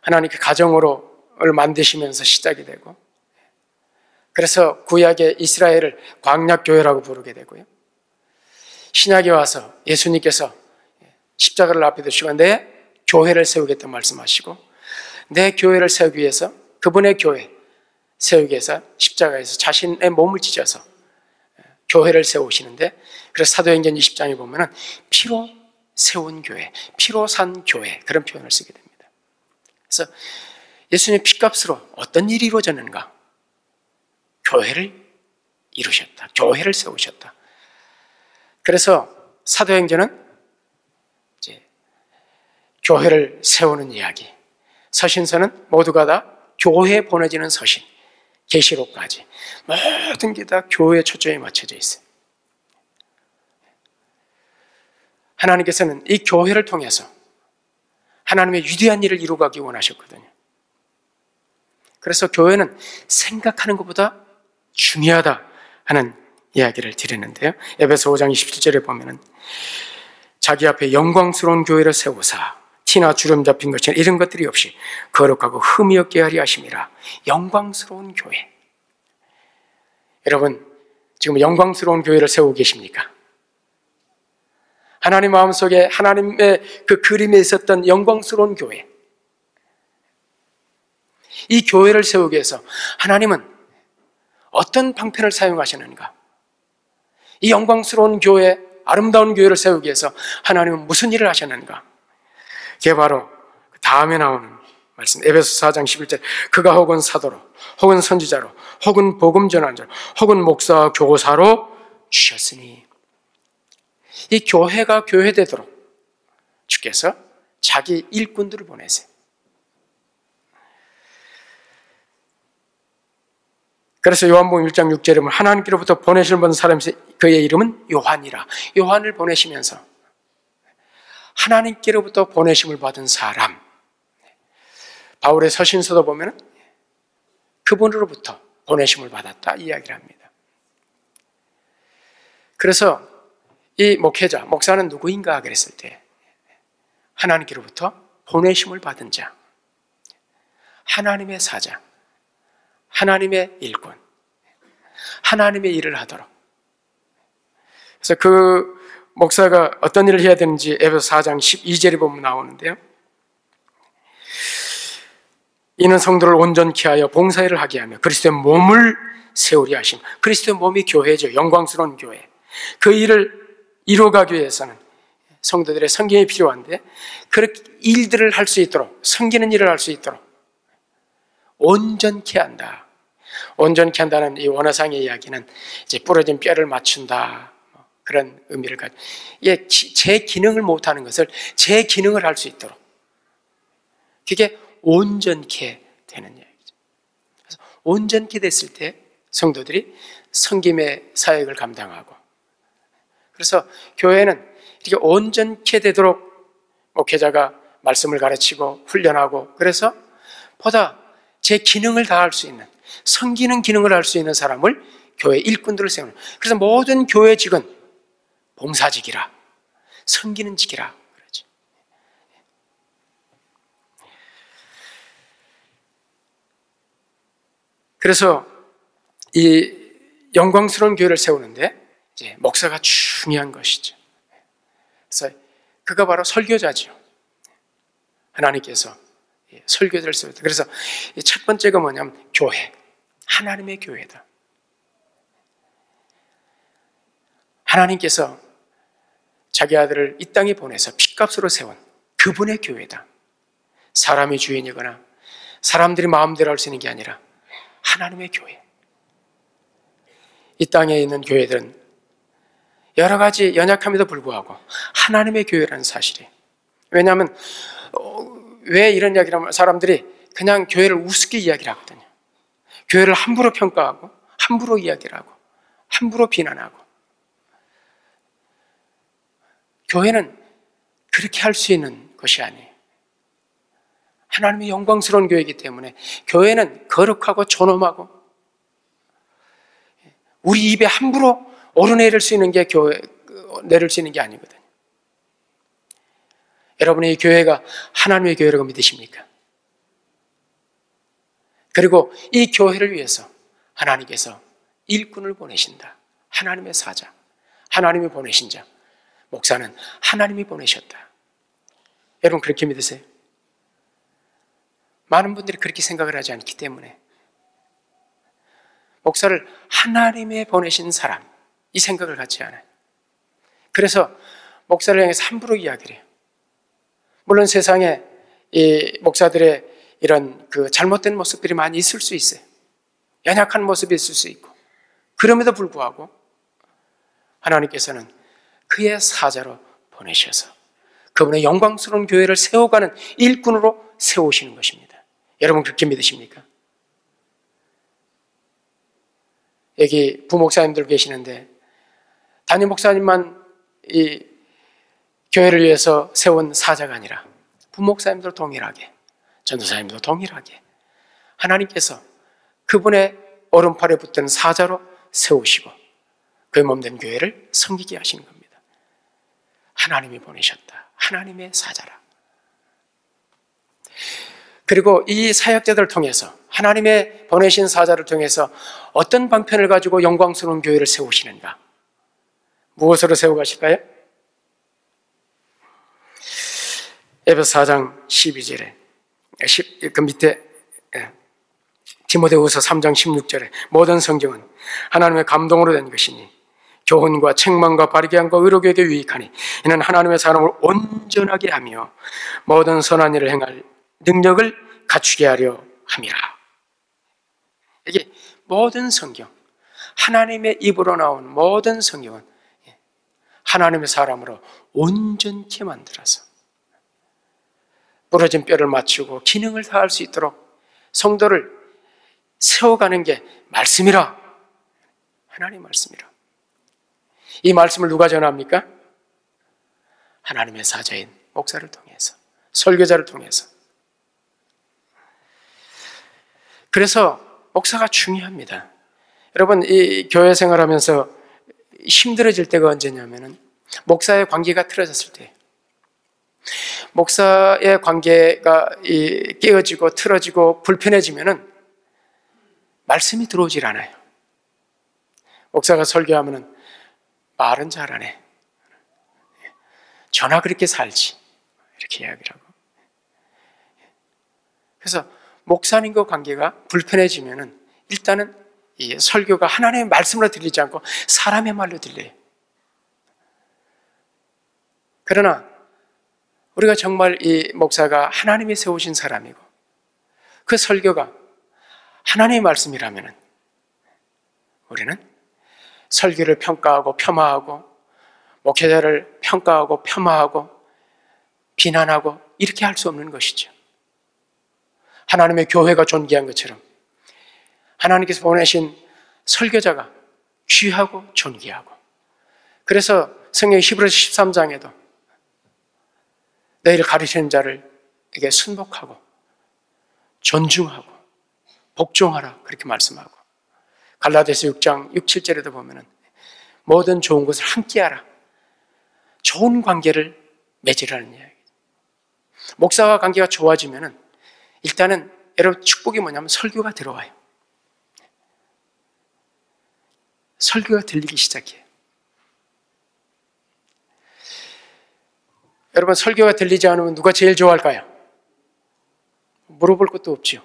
하나님께 가정으로를 만드시면서 시작이 되고, 그래서 구약의 이스라엘을 광약교회라고 부르게 되고요. 신약에 와서 예수님께서 십자가를 앞에 두시고 내 교회를 세우겠다 말씀하시고, 내 교회를 세우기 위해서 그분의 교회 세우기 위해서 십자가에서 자신의 몸을 찢어서 교회를 세우시는데, 그래서 사도행전 20장에 보면은 피로 세운 교회, 피로 산 교회 그런 표현을 쓰게 됩니다. 그래서 예수님의 피값으로 어떤 일이 이루어졌는가? 교회를 이루셨다. 교회를 세우셨다. 그래서 사도행전은 이제 교회를 세우는 이야기, 서신서는 모두가 다 교회에 보내지는 서신, 계시록까지 모든 게 다 교회에 초점이 맞춰져 있어요. 하나님께서는 이 교회를 통해서 하나님의 위대한 일을 이루가기 원하셨거든요. 그래서 교회는 생각하는 것보다 중요하다 하는 이야기를 드리는데요. 에베소 5장 27절에 보면은 자기 앞에 영광스러운 교회를 세우사 티나 주름 잡힌 것처럼 이런 것들이 없이 거룩하고 흠이 없게 하리 하심이라. 영광스러운 교회. 여러분, 지금 영광스러운 교회를 세우고 계십니까? 하나님 마음속에 하나님의 그 그림에 있었던 영광스러운 교회, 이 교회를 세우기 위해서 하나님은 어떤 방편을 사용하시는가? 이 영광스러운 교회, 아름다운 교회를 세우기 위해서 하나님은 무슨 일을 하셨는가? 그게 바로 다음에 나오는 말씀, 에베소 4장 11절, 그가 혹은 사도로, 혹은 선지자로, 혹은 복음 전환자로, 혹은 목사와 교사로 주셨으니, 이 교회가 교회되도록 주께서 자기 일꾼들을 보내세요. 그래서 요한복음 1장 6절에 보면 하나님께로부터 보내실 모든 사람이 그의 이름은 요한이라. 요한을 보내시면서 하나님께로부터 보내심을 받은 사람, 바울의 서신서도 보면 그분으로부터 보내심을 받았다 이야기를 합니다. 그래서 이 목회자, 목사는 누구인가 그랬을 때 하나님께로부터 보내심을 받은 자, 하나님의 사자, 하나님의 일꾼, 하나님의 일을 하도록. 그래서 그 목사가 어떤 일을 해야 되는지 에베소 4장 12절에 보면 나오는데요. 이는 성도를 온전케 하여 봉사일을 하게 하며 그리스도의 몸을 세우리 하심. 그리스도의 몸이 교회죠. 영광스러운 교회. 그 일을 이루어가기 위해서는 성도들의 섬김이 필요한데, 그렇게 일들을 할 수 있도록, 섬기는 일을 할 수 있도록 온전케 한다. 온전케 한다는 이 원어상의 이야기는 이제 부러진 뼈를 맞춘다, 그런 의미를 가지고, 이게 제 기능을 못하는 것을 제 기능을 할 수 있도록, 그게 온전케 되는 이야기죠. 그래서 온전케 됐을 때 성도들이 섬김의 사역을 감당하고, 그래서 교회는 이렇게 온전케 되도록 목회자가 말씀을 가르치고 훈련하고, 그래서 보다 제 기능을 다할 수 있는, 섬기는 기능을 할 수 있는 사람을 교회 일꾼들을 세우는. 그래서 모든 교회직은 봉사직이라, 섬기는 직이라 그러죠. 그래서 이 영광스러운 교회를 세우는데 이제 목사가 중요한 것이죠. 그래서 그가 바로 설교자죠. 하나님께서 설교자를 세웠다. 그래서 첫 번째가 뭐냐면 교회, 하나님의 교회다. 하나님께서 자기 아들을 이 땅에 보내서 핏값으로 세운 그분의 교회다. 사람이 주인이거나 사람들이 마음대로 할 수 있는 게 아니라 하나님의 교회. 이 땅에 있는 교회들은 여러 가지 연약함에도 불구하고 하나님의 교회라는 사실이에요. 왜냐하면 왜 이런 이야기를 하면 사람들이 그냥 교회를 우습게 이야기를 하거든요. 교회를 함부로 평가하고 함부로 이야기를 하고 함부로 비난하고. 교회는 그렇게 할 수 있는 것이 아니에요. 하나님의 영광스러운 교회이기 때문에 교회는 거룩하고 존엄하고 우리 입에 함부로 오르내릴 수 있는 게 교회, 내릴 수 있는 게 아니거든요. 여러분의 이 교회가 하나님의 교회라고 믿으십니까? 그리고 이 교회를 위해서 하나님께서 일꾼을 보내신다. 하나님의 사자, 하나님이 보내신 자, 목사는 하나님이 보내셨다. 여러분 그렇게 믿으세요? 많은 분들이 그렇게 생각을 하지 않기 때문에 목사를 하나님의 보내신 사람, 이 생각을 갖지 않아요. 그래서 목사를 향해서 함부로 이야기를 해요. 물론 세상에 이 목사들의 이런 그 잘못된 모습들이 많이 있을 수 있어요. 연약한 모습이 있을 수 있고, 그럼에도 불구하고 하나님께서는 그의 사자로 보내셔서 그분의 영광스러운 교회를 세워가는 일꾼으로 세우시는 것입니다. 여러분 그렇게 믿으십니까? 여기 부목사님들 계시는데 담임 목사님만 이 교회를 위해서 세운 사자가 아니라 부목사님들 동일하게, 전도사님도 동일하게 하나님께서 그분의 오른팔에 붙든 사자로 세우시고 그의 몸된 교회를 섬기게 하시는 겁니다. 하나님이 보내셨다. 하나님의 사자라. 그리고 이 사역자들을 통해서, 하나님의 보내신 사자를 통해서 어떤 방편을 가지고 영광스러운 교회를 세우시는가? 무엇으로 세워가실까요? 에베소 4장 12절에 그 밑에 디모데후서 3장 16절에 모든 성경은 하나님의 감동으로 된 것이니 교훈과 책망과 바르게 함과 의로 교육에 유익하니 이는 하나님의 사람을 온전하게 하며 모든 선한 일을 행할 능력을 갖추게 하려 함이라. 이게 모든 성경, 하나님의 입으로 나온 모든 성경은 하나님의 사람으로 온전케 만들어서 부러진 뼈를 맞추고 기능을 다할 수 있도록 성도를 세워가는 게 말씀이라. 하나님 말씀이라. 이 말씀을 누가 전합니까? 하나님의 사자인 목사를 통해서, 설교자를 통해서. 그래서 목사가 중요합니다. 여러분, 이 교회 생활하면서 힘들어질 때가 언제냐면은 목사의 관계가 틀어졌을 때, 목사의 관계가 깨어지고 틀어지고 불편해지면은 말씀이 들어오질 않아요. 목사가 설교하면은 말은 잘하네, 저나 그렇게 살지, 이렇게 이야기를 하고. 그래서 목사님과 관계가 불편해지면은 일단은 이 설교가 하나님의 말씀으로 들리지 않고 사람의 말로 들려요. 그러나 우리가 정말 이 목사가 하나님이 세우신 사람이고 그 설교가 하나님의 말씀이라면은 우리는 설교를 평가하고 폄하하고 목회자를 평가하고 폄하하고 비난하고 이렇게 할 수 없는 것이죠. 하나님의 교회가 존귀한 것처럼 하나님께서 보내신 설교자가 귀하고 존귀하고, 그래서 성경 히브리서 13장에도 너희를 가르치는 자를에게 순복하고 존중하고 복종하라 그렇게 말씀하고, 갈라디아서 6장 6, 7절에도 보면은 모든 좋은 것을 함께하라, 좋은 관계를 맺으라는 이야기예요. 목사와 관계가 좋아지면은 일단은 여러분 축복이 뭐냐면 설교가 들어와요. 설교가 들리기 시작해요. 여러분, 설교가 들리지 않으면 누가 제일 좋아할까요? 물어볼 것도 없지요.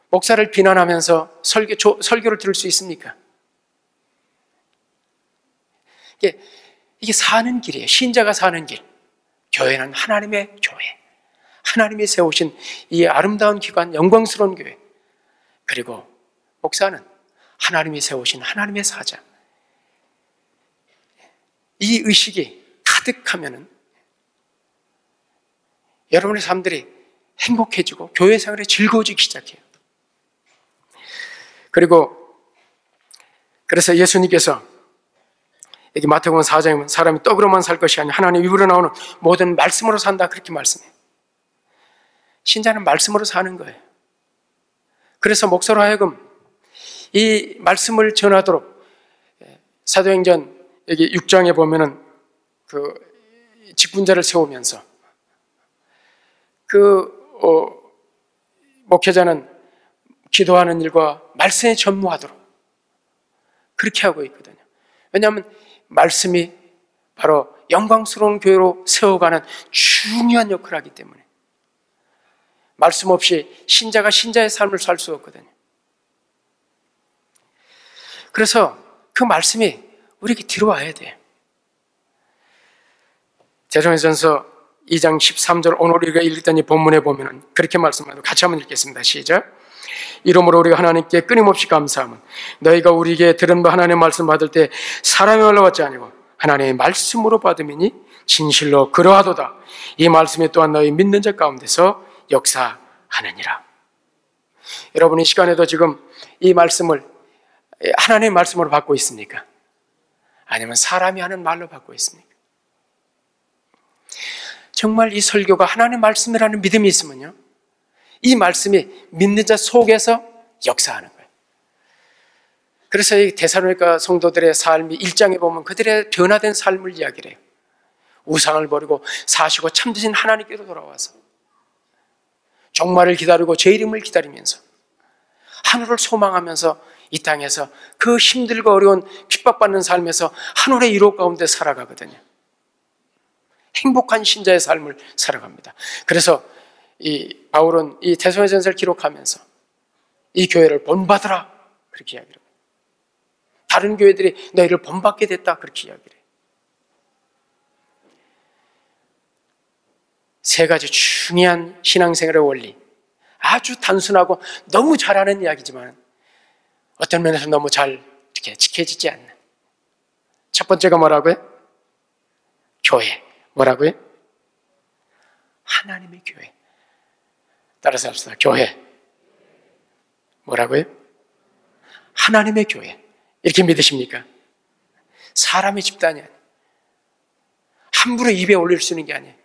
목사를 비난하면서 설교를 들을 수 있습니까? 이게 사는 길이에요. 신자가 사는 길. 교회는 하나님의 교회, 하나님이 세우신 이 아름다운 기관, 영광스러운 교회. 그리고 목사는 하나님이 세우신 하나님의 사자. 이 의식이 가득하면은 여러분의 삶들이 행복해지고 교회 생활이 즐거워지기 시작해요. 그래서 예수님께서 여기 마태복음 4장에 보면 사람이 떡으로만 살 것이 아니라 하나님 입으로 나오는 모든 말씀으로 산다 그렇게 말씀해요. 신자는 말씀으로 사는 거예요. 그래서 목사로 하여금 이 말씀을 전하도록, 사도행전 여기 6장에 보면은 그 직분자를 세우면서 목회자는 기도하는 일과 말씀에 전무하도록 그렇게 하고 있거든요. 왜냐하면 말씀이 바로 영광스러운 교회로 세워가는 중요한 역할을 하기 때문에 말씀 없이 신자가 신자의 삶을 살 수 없거든요. 그래서 그 말씀이 우리에게 들어와야 돼요. 데살로니가전서 2장 13절, 오늘 우리가 읽던 이 본문에 보면은 그렇게 말씀합니다. 같이 한번 읽겠습니다. 시작. 이러므로 우리가 하나님께 끊임없이 감사함은 너희가 우리에게 들은 바 하나님의 말씀 받을 때 사람의 말로 받지 아니고 하나님의 말씀으로 받음이니 진실로 그러하도다. 이 말씀이 또한 너희 믿는 자 가운데서 역사하느니라. 여러분, 이 시간에도 지금 이 말씀을 하나님의 말씀으로 받고 있습니까? 아니면 사람이 하는 말로 받고 있습니까? 정말 이 설교가 하나님의 말씀이라는 믿음이 있으면요, 이 말씀이 믿는 자 속에서 역사하는 거예요. 그래서 이 데살로니가 성도들의 삶이 1장에 보면 그들의 변화된 삶을 이야기를 해요. 우상을 버리고 사시고 참되신 하나님께로 돌아와서 종말을 기다리고 제 이름을 기다리면서 하늘을 소망하면서 이 땅에서 그 힘들고 어려운 핍박받는 삶에서 하늘의 이로 가운데 살아가거든요. 행복한 신자의 삶을 살아갑니다. 그래서 이 바울은 이 데살로니가전서를 기록하면서 이 교회를 본받으라 그렇게 이야기를 해요. 다른 교회들이 너희를 본받게 됐다 그렇게 이야기를 해요. 세 가지 중요한 신앙생활의 원리, 아주 단순하고 너무 잘하는 이야기지만 어떤 면에서 너무 잘 이렇게 지켜지지 않는. 첫 번째가 뭐라고요? 교회. 뭐라고요? 하나님의 교회. 따라서 합시다. 교회. 뭐라고요? 하나님의 교회. 이렇게 믿으십니까? 사람의 집단이 아니에요. 함부로 입에 올릴 수 있는 게 아니에요.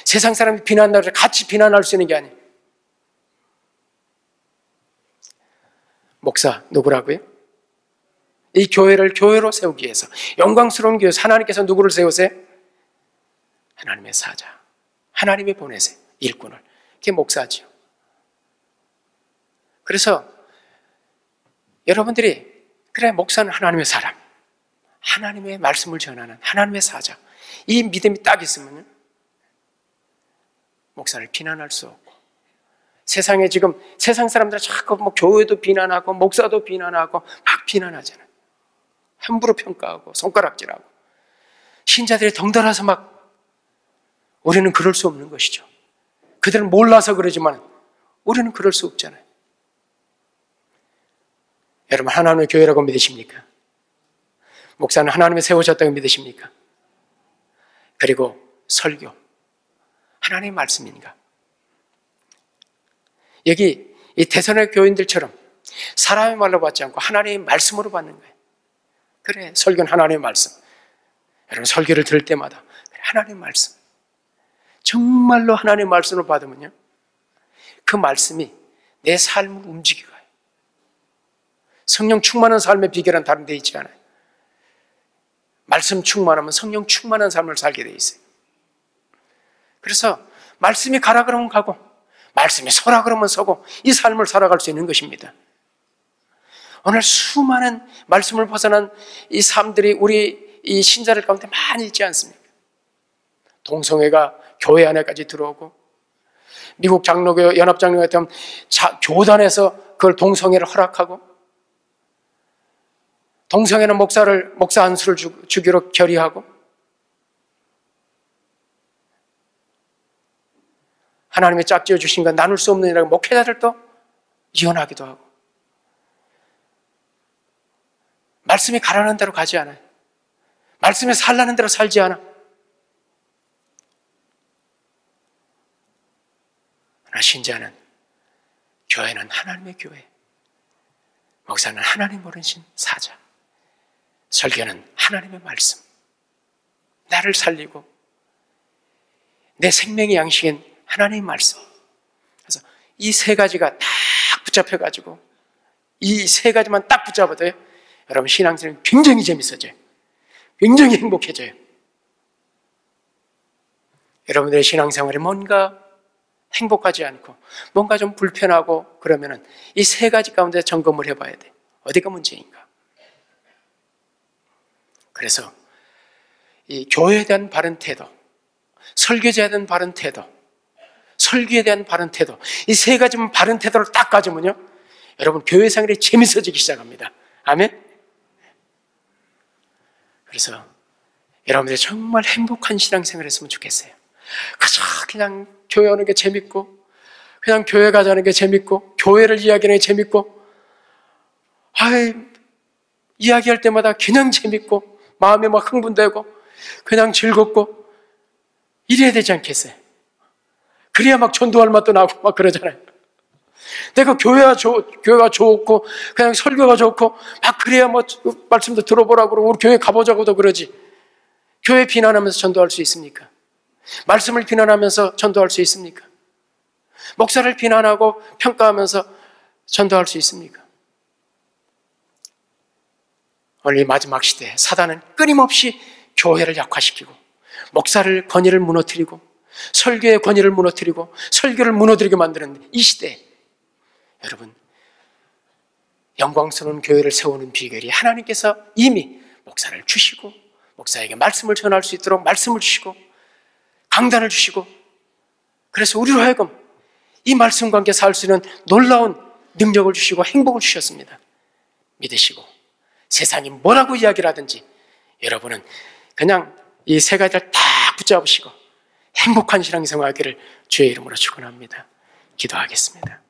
세상 사람이 비난하고 같이 비난할 수 있는 게 아니에요. 목사 누구라고요? 이 교회를 교회로 세우기 위해서, 영광스러운 교회에서 하나님께서 누구를 세우세요? 하나님의 사자, 하나님이 보내세요. 일꾼을. 그게 목사지요. 그래서 여러분들이 그래, 목사는 하나님의 사람, 하나님의 말씀을 전하는 하나님의 사자, 이 믿음이 딱 있으면 목사를 비난할 수 없고, 세상에 지금 세상 사람들 자꾸 뭐 교회도 비난하고 목사도 비난하고 막 비난하잖아요. 함부로 평가하고 손가락질하고 신자들이 덩달아서 막, 우리는 그럴 수 없는 것이죠. 그들은 몰라서 그러지만 우리는 그럴 수 없잖아요. 여러분, 하나님의 교회라고 믿으십니까? 목사는 하나님이 세우셨다고 믿으십니까? 그리고 설교, 하나님의 말씀인가? 여기 이 데살로니가 교인들처럼 사람의 말로 받지 않고 하나님의 말씀으로 받는 거예요. 그래, 설교는 하나님의 말씀. 여러분, 설교를 들을 때마다 그래, 하나님의 말씀. 정말로 하나님의 말씀으로 받으면요, 그 말씀이 내 삶을 움직여요. 성령 충만한 삶의 비결은 다른 데 있지 않아요. 말씀 충만하면 성령 충만한 삶을 살게 돼 있어요. 그래서 말씀이 가라 그러면 가고, 말씀이 서라 그러면 서고, 이 삶을 살아갈 수 있는 것입니다. 오늘 수많은 말씀을 벗어난 이 삶들이 우리 이 신자들 가운데 많이 있지 않습니까? 동성애가 교회 안에까지 들어오고, 미국 장로교, 연합장로 같은 교단에서 그걸 동성애를 허락하고, 동성애는 목사 안수를 주기로 결의하고, 하나님의 짝지어 주신 건 나눌 수 없는 일이라고 목회자들도 이혼하기도 하고, 말씀이 가라는 대로 가지 않아요. 말씀이 살라는 대로 살지 않아. 그러나 신자는, 교회는 하나님의 교회, 목사는 하나님 모르신 사자, 설교는 하나님의 말씀, 나를 살리고 내 생명의 양식인 하나님의 말씀. 그래서 이 세 가지가 딱 붙잡혀가지고, 이 세 가지만 딱 붙잡아도요, 여러분 신앙생활이 굉장히 재밌어져요. 굉장히 행복해져요. 여러분들의 신앙생활이 뭔가 행복하지 않고 뭔가 좀 불편하고 그러면은 이 세 가지 가운데 점검을 해봐야 돼. 어디가 문제인가? 그래서 이 교회에 대한 바른 태도, 설교자에 대한 바른 태도, 설교에 대한 바른 태도, 이 세 가지만 바른 태도를 딱 가지면요, 여러분 교회 생활이 재밌어지기 시작합니다. 아멘? 그래서 여러분들이 정말 행복한 신앙생활을 했으면 좋겠어요. 그냥 교회 오는 게 재밌고, 그냥 교회 가자는 게 재밌고, 교회를 이야기하는 게 재밌고, 이야기할 때마다 그냥 재밌고, 마음이 막 흥분되고, 그냥 즐겁고 이래야 되지 않겠어요? 그래야 막 전도할 맛도 나고 막 그러잖아요. 내가 교회가 좋고 그냥 설교가 좋고 막 그래야 뭐 말씀도 들어보라고 그러고 우리 교회 가보자고도 그러지. 교회 비난하면서 전도할 수 있습니까? 말씀을 비난하면서 전도할 수 있습니까? 목사를 비난하고 평가하면서 전도할 수 있습니까? 오늘 이 마지막 시대에 사단은 끊임없이 교회를 약화시키고 목사를 권위를 무너뜨리고 설교의 권위를 무너뜨리고 설교를 무너뜨리게 만드는 이 시대에 여러분, 영광스러운 교회를 세우는 비결이 하나님께서 이미 목사를 주시고 목사에게 말씀을 전할 수 있도록 말씀을 주시고 강단을 주시고 그래서 우리로 하여금 이 말씀과 함께 살 수 있는 놀라운 능력을 주시고 행복을 주셨습니다. 믿으시고 세상이 뭐라고 이야기를 하든지 여러분은 그냥 이 세 가지를 다 붙잡으시고 행복한 신앙생활 하기를 주의 이름으로 축원합니다. 기도하겠습니다.